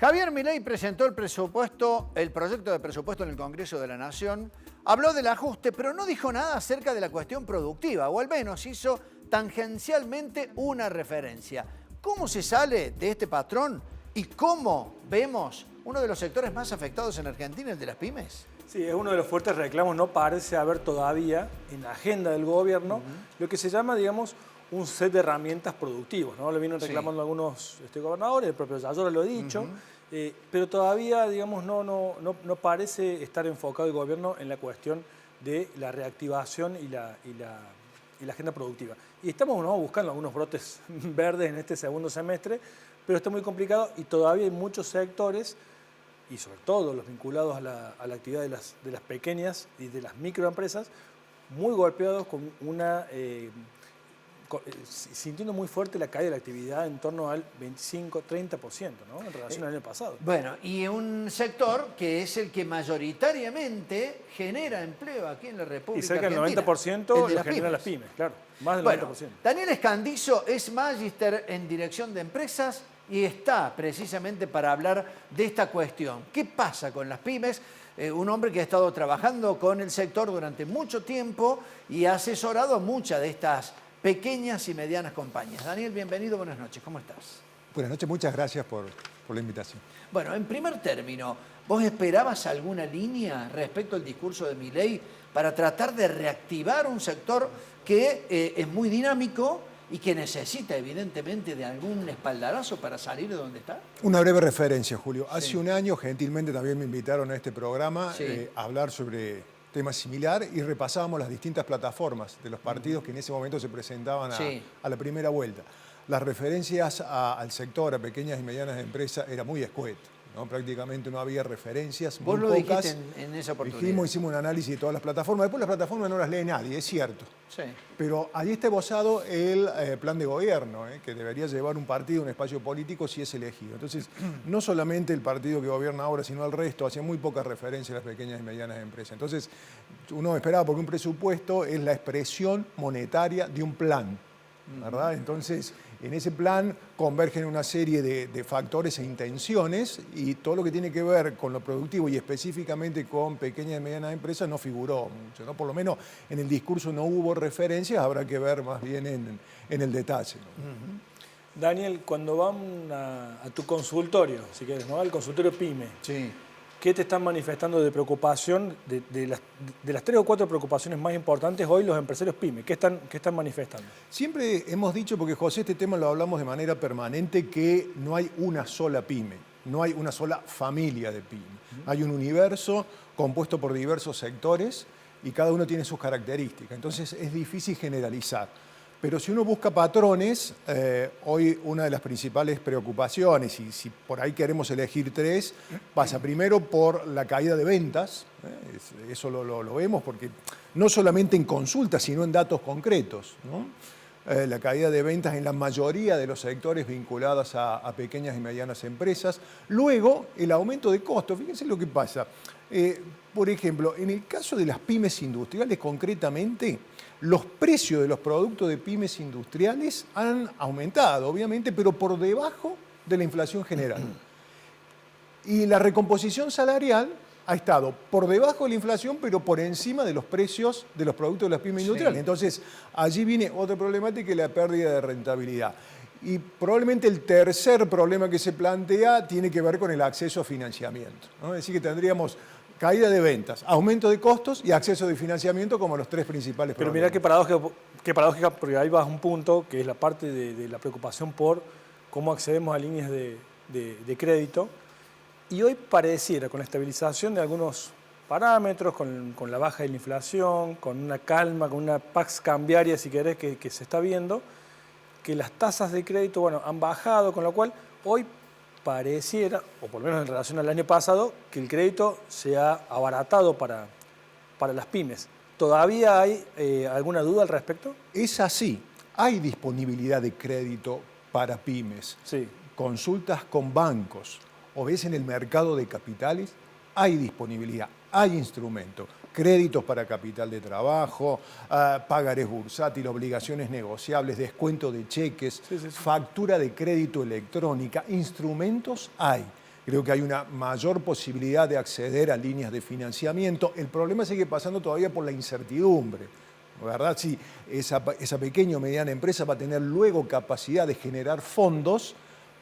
Javier Milei presentó el proyecto de presupuesto en el Congreso de la Nación, habló del ajuste, pero no dijo nada acerca de la cuestión productiva, o al menos hizo tangencialmente una referencia. ¿Cómo se sale de este patrón y cómo vemos uno de los sectores más afectados en Argentina, el de las pymes? Sí, es uno de los fuertes reclamos. No parece haber todavía en la agenda del gobierno lo que se llama, digamos, un set de herramientas productivas, ¿no? Lo vienen reclamando algunos gobernadores, el propio Yayora lo ha dicho, pero todavía, digamos, no parece estar enfocado el gobierno en la cuestión de la reactivación y la agenda productiva. Y estamos buscando algunos brotes verdes en este segundo semestre, pero está muy complicado y todavía hay muchos sectores, y sobre todo los vinculados a la actividad de las pequeñas y de las microempresas, muy golpeados con sintiendo muy fuerte la caída de la actividad en torno al 25-30%, ¿no? En relación al año pasado. Bueno, y un sector que es el que mayoritariamente genera empleo aquí en la República y cerca del Argentina, 90% lo generan las pymes, claro, más del 90%. Daniel Escandizo es magíster en dirección de empresas y está precisamente para hablar de esta cuestión. ¿Qué pasa con las pymes? Un hombre que ha estado trabajando con el sector durante mucho tiempo y ha asesorado a muchas de estas pequeñas y medianas compañías. Daniel, bienvenido, buenas noches, ¿cómo estás? Buenas noches, muchas gracias por la invitación. Bueno, en primer término, ¿vos esperabas alguna línea respecto al discurso de Milei para tratar de reactivar un sector que es muy dinámico y que necesita evidentemente de algún espaldarazo para salir de donde está? Una breve referencia, Julio. Hace un año, gentilmente también me invitaron a este programa a hablar sobre tema similar y repasábamos las distintas plataformas de los partidos que en ese momento se presentaban a la primera vuelta. Las referencias al sector, a pequeñas y medianas empresas, era muy escueto, ¿no? Prácticamente no había referencias, muy pocas. Vos lo dijiste en esa oportunidad. Hicimos un análisis de todas las plataformas. Después las plataformas no las lee nadie, es cierto. Sí. Pero allí está esbozado el plan de gobierno, que debería llevar un partido, un espacio político, si es elegido. Entonces, no solamente el partido que gobierna ahora, sino el resto, hacía muy poca referencia a las pequeñas y medianas empresas. Entonces, uno esperaba, porque un presupuesto es la expresión monetaria de un plan, ¿verdad? Entonces, en ese plan convergen una serie de factores e intenciones y todo lo que tiene que ver con lo productivo y específicamente con pequeñas y medianas empresas no figuró mucho, ¿no? Por lo menos en el discurso no hubo referencias, habrá que ver más bien en el detalle, ¿no? Daniel, cuando van a tu consultorio, si quieres, ¿no? Al consultorio PYME, ¿qué te están manifestando de preocupación, de las 3 o 4 preocupaciones más importantes hoy los empresarios PYME? ¿Qué están manifestando? Siempre hemos dicho, porque José, este tema lo hablamos de manera permanente, que no hay una sola PYME, no hay una sola familia de PYME. Hay un universo compuesto por diversos sectores y cada uno tiene sus características. Entonces es difícil generalizar. Pero si uno busca patrones, hoy una de las principales preocupaciones, y si por ahí queremos elegir 3, pasa primero por la caída de ventas. Eso lo vemos porque no solamente en consultas, sino en datos concretos, ¿no? La caída de ventas en la mayoría de los sectores vinculados a pequeñas y medianas empresas. Luego, el aumento de costos. Fíjense lo que pasa. Por ejemplo, en el caso de las pymes industriales, concretamente, los precios de los productos de pymes industriales han aumentado, obviamente, pero por debajo de la inflación general. Y la recomposición salarial ha estado por debajo de la inflación, pero por encima de los precios de los productos de las pymes industriales. Entonces, allí viene otra problemática, que es la pérdida de rentabilidad. Y probablemente el tercer problema que se plantea tiene que ver con el acceso a financiamiento, ¿no? Es decir, que tendríamos caída de ventas, aumento de costos y acceso de financiamiento como los 3 principales Pero problemas. mirá qué paradójica, porque ahí vas a un punto que es la parte de la preocupación por cómo accedemos a líneas de crédito. Y hoy pareciera, con la estabilización de algunos parámetros, con la baja de la inflación, con una calma, con una pax cambiaria, si querés, que se está viendo, que las tasas de crédito han bajado, con lo cual hoy pareciera, o por lo menos en relación al año pasado, que el crédito se ha abaratado para las pymes. ¿Todavía hay alguna duda al respecto? Es así. Hay disponibilidad de crédito para pymes. Sí. Consultas con bancos o ves en el mercado de capitales, hay disponibilidad, hay instrumentos. Créditos para capital de trabajo, pagarés bursátiles, obligaciones negociables, descuento de cheques, factura de crédito electrónica, instrumentos hay. Creo que hay una mayor posibilidad de acceder a líneas de financiamiento. El problema sigue pasando todavía por la incertidumbre, ¿verdad? Si esa pequeña o mediana empresa va a tener luego capacidad de generar fondos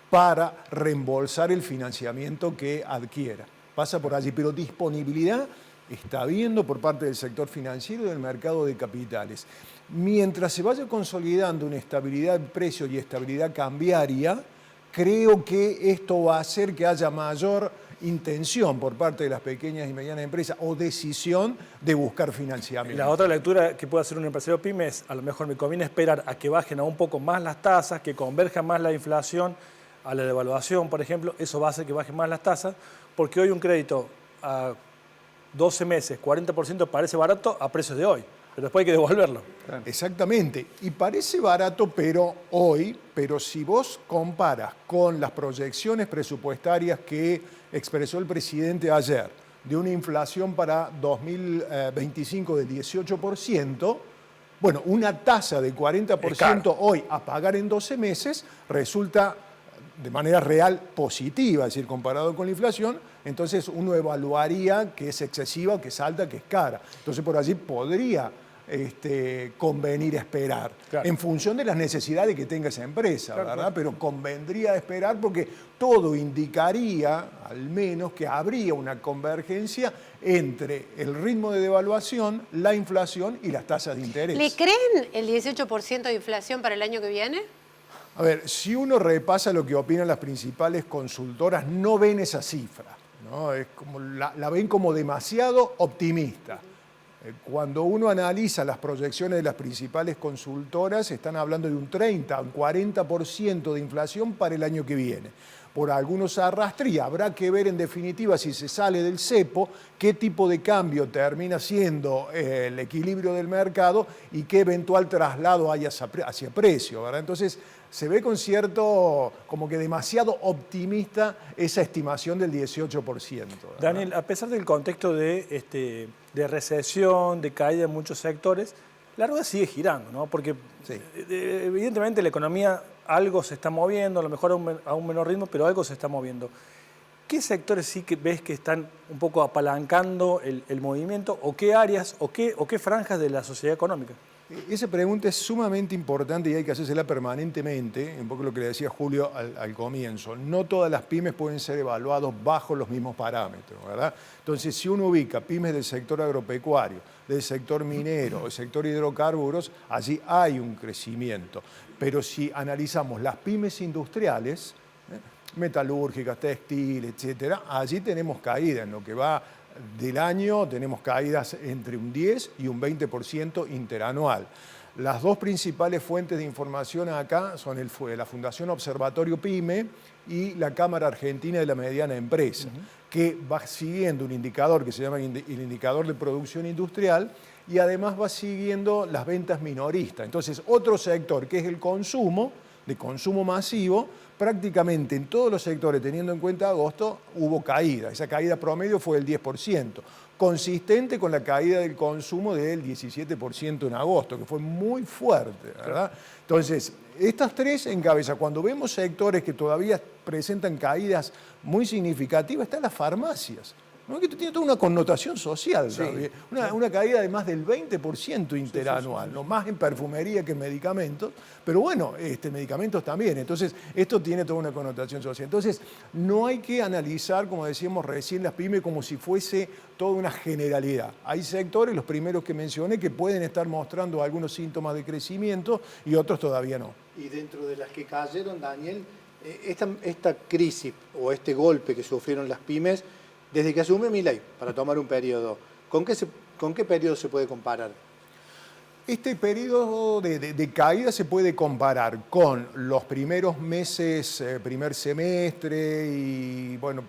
para reembolsar el financiamiento que adquiera. Pasa por allí, pero disponibilidad está habiendo por parte del sector financiero y del mercado de capitales. Mientras se vaya consolidando una estabilidad de precios y estabilidad cambiaria, creo que esto va a hacer que haya mayor intención por parte de las pequeñas y medianas empresas o decisión de buscar financiamiento. La otra lectura que puede hacer un empresario pyme es, a lo mejor me conviene esperar a que bajen a un poco más las tasas, que converja más la inflación a la devaluación, por ejemplo, eso va a hacer que bajen más las tasas, porque hoy un crédito a 12 meses, 40% parece barato a precios de hoy, pero después hay que devolverlo. Exactamente, y parece barato pero si vos comparas con las proyecciones presupuestarias que expresó el presidente ayer, de una inflación para 2025 del 18%, bueno, una tasa de 40% hoy a pagar en 12 meses resulta de manera real positiva, es decir, comparado con la inflación, entonces uno evaluaría que es excesiva, que es alta, que es cara. Entonces por allí podría convenir esperar, claro, en función de las necesidades que tenga esa empresa, claro, ¿verdad? Claro. Pero convendría esperar porque todo indicaría, al menos, que habría una convergencia entre el ritmo de devaluación, la inflación y las tasas de interés. ¿Le creen el 18% de inflación para el año que viene? A ver, si uno repasa lo que opinan las principales consultoras, no ven esa cifra, ¿no? Es como la ven como demasiado optimista. Cuando uno analiza las proyecciones de las principales consultoras, están hablando de un 30, un 40% de inflación para el año que viene. Por algunos arrastres, y habrá que ver en definitiva si se sale del cepo, qué tipo de cambio termina siendo el equilibrio del mercado y qué eventual traslado hay hacia precio, ¿verdad? Entonces, se ve con cierto, como que demasiado optimista esa estimación del 18%. ¿Verdad? Daniel, a pesar del contexto de recesión, de caída en muchos sectores, la rueda sigue girando, ¿no? Porque sí, evidentemente la economía algo se está moviendo, a lo mejor a un menor ritmo, pero algo se está moviendo. ¿Qué sectores sí que ves que están un poco apalancando el movimiento? ¿O qué áreas o qué franjas de la sociedad económica? Esa pregunta es sumamente importante y hay que hacérsela permanentemente, un poco lo que le decía Julio al comienzo. No todas las pymes pueden ser evaluadas bajo los mismos parámetros, ¿verdad? Entonces, si uno ubica pymes del sector agropecuario, del sector minero, del sector hidrocarburos, allí hay un crecimiento. Pero si analizamos las pymes industriales, metalúrgicas, textiles, etcétera, allí tenemos caída. En lo que va del año tenemos caídas entre un 10 y un 20% interanual. Las dos principales fuentes de información acá son la Fundación Observatorio PYME y la Cámara Argentina de la Mediana Empresa, que va siguiendo un indicador que se llama el indicador de producción industrial y además va siguiendo las ventas minoristas. Entonces, otro sector que es el consumo, de consumo masivo, prácticamente en todos los sectores, teniendo en cuenta agosto, hubo caída. Esa caída promedio fue del 10%, consistente con la caída del consumo del 17% en agosto, que fue muy fuerte, ¿verdad? Entonces, estas tres encabezan. Cuando vemos sectores que todavía presentan caídas muy significativas, están las farmacias, ¿no? Que tiene toda una connotación social, sí, una caída de más del 20% interanual, sí. ¿No? Más en perfumería que en medicamentos, pero bueno, medicamentos también. Entonces, esto tiene toda una connotación social. Entonces, no hay que analizar, como decíamos recién, las pymes como si fuese toda una generalidad. Hay sectores, los primeros que mencioné, que pueden estar mostrando algunos síntomas de crecimiento y otros todavía no. Y dentro de las que cayeron, Daniel, esta crisis o este golpe que sufrieron las pymes, desde que asume Milei, para tomar un periodo, ¿con qué periodo se puede comparar? Este periodo de caída se puede comparar con los primeros meses, primer semestre y, bueno,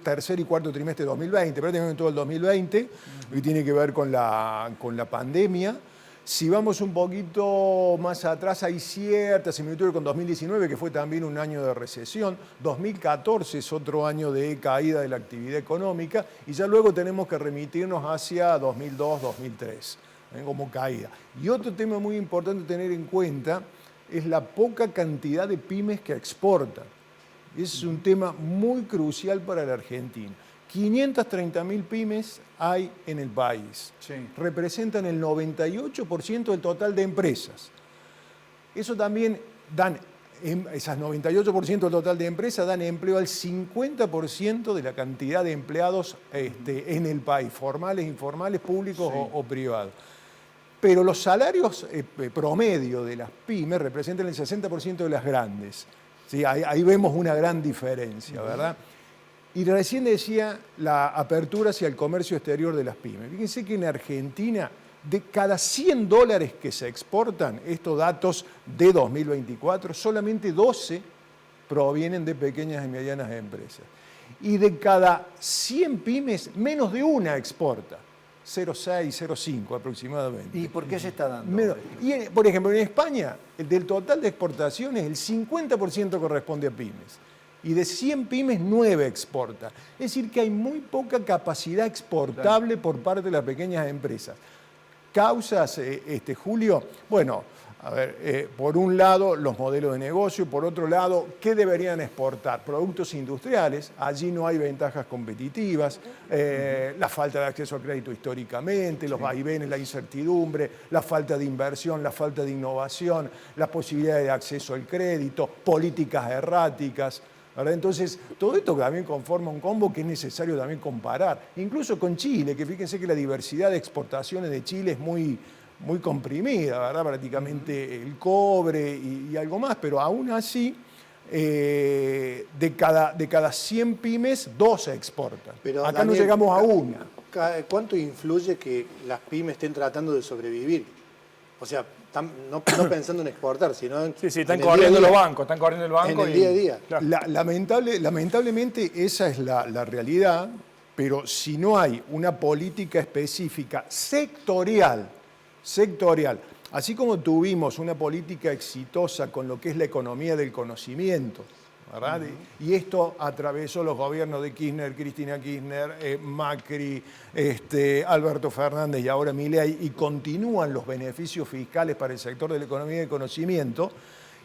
tercer y cuarto trimestre de 2020, prácticamente todo el 2020, que tiene que ver con la pandemia. Si vamos un poquito más atrás, hay cierta similitud con 2019, que fue también un año de recesión. 2014 es otro año de caída de la actividad económica y ya luego tenemos que remitirnos hacia 2002, 2003, como caída. Y otro tema muy importante tener en cuenta es la poca cantidad de pymes que exportan. Es un tema muy crucial para la Argentina. 530.000 pymes hay en el país. Sí. Representan el 98% del total de empresas. Eso también esas 98% del total de empresas dan empleo al 50% de la cantidad de empleados en el país, formales, informales, públicos o privados. Pero los salarios promedio de las pymes representan el 60% de las grandes. ¿Sí? Ahí vemos una gran diferencia, ¿verdad? Y recién decía la apertura hacia el comercio exterior de las pymes. Fíjense que en Argentina, de cada $100 que se exportan, estos datos de 2024, solamente 12 provienen de pequeñas y medianas empresas. Y de cada 100 pymes, menos de una exporta. 0,6, 0,5 aproximadamente. ¿Y por qué se está dando? Por ejemplo, en España, del total de exportaciones, el 50% corresponde a pymes. Y de 100 pymes, 9 exporta. Es decir, que hay muy poca capacidad exportable por parte de las pequeñas empresas. Causas, Julio, bueno, a ver, por un lado los modelos de negocio, por otro lado, ¿qué deberían exportar? Productos industriales, allí no hay ventajas competitivas, la falta de acceso al crédito históricamente, los vaivenes, la incertidumbre, la falta de inversión, la falta de innovación, las posibilidades de acceso al crédito, políticas erráticas. ¿Verdad? Entonces, todo esto también conforma un combo que es necesario también comparar. Incluso con Chile, que fíjense que la diversidad de exportaciones de Chile es muy comprimida, ¿verdad? Prácticamente el cobre y algo más, pero aún así, de cada 100 pymes, 12 exportan. Pero, acá Daniel, no llegamos a una. ¿Cuánto influye que las pymes estén tratando de sobrevivir? O sea, no pensando en exportar, sino en están en el corriendo día a los día. bancos, están corriendo el banco. En el día a día. Claro. Lamentablemente esa es la realidad, pero si no hay una política específica sectorial, así como tuvimos una política exitosa con lo que es la economía del conocimiento, ¿verdad? Y esto atravesó los gobiernos de Kirchner, Cristina Kirchner, Macri, Alberto Fernández y ahora Milei, y continúan los beneficios fiscales para el sector de la economía del conocimiento,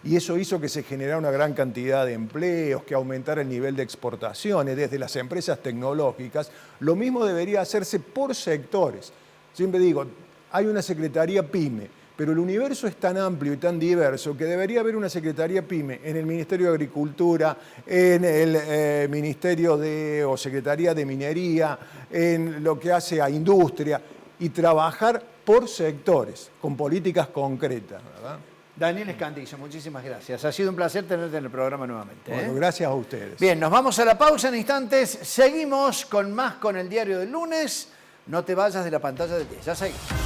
y eso hizo que se generara una gran cantidad de empleos, que aumentara el nivel de exportaciones desde las empresas tecnológicas. Lo mismo debería hacerse por sectores. Siempre digo, hay una Secretaría PYME, pero el universo es tan amplio y tan diverso que debería haber una Secretaría PYME en el Ministerio de Agricultura, en el Ministerio o Secretaría de Minería, en lo que hace a industria, y trabajar por sectores, con políticas concretas, ¿verdad? Daniel Escantillo, muchísimas gracias. Ha sido un placer tenerte en el programa nuevamente. Bueno, gracias a ustedes. Bien, nos vamos a la pausa en instantes. Seguimos con más con el diario del lunes. No te vayas de la pantalla de 10. Ya seguimos.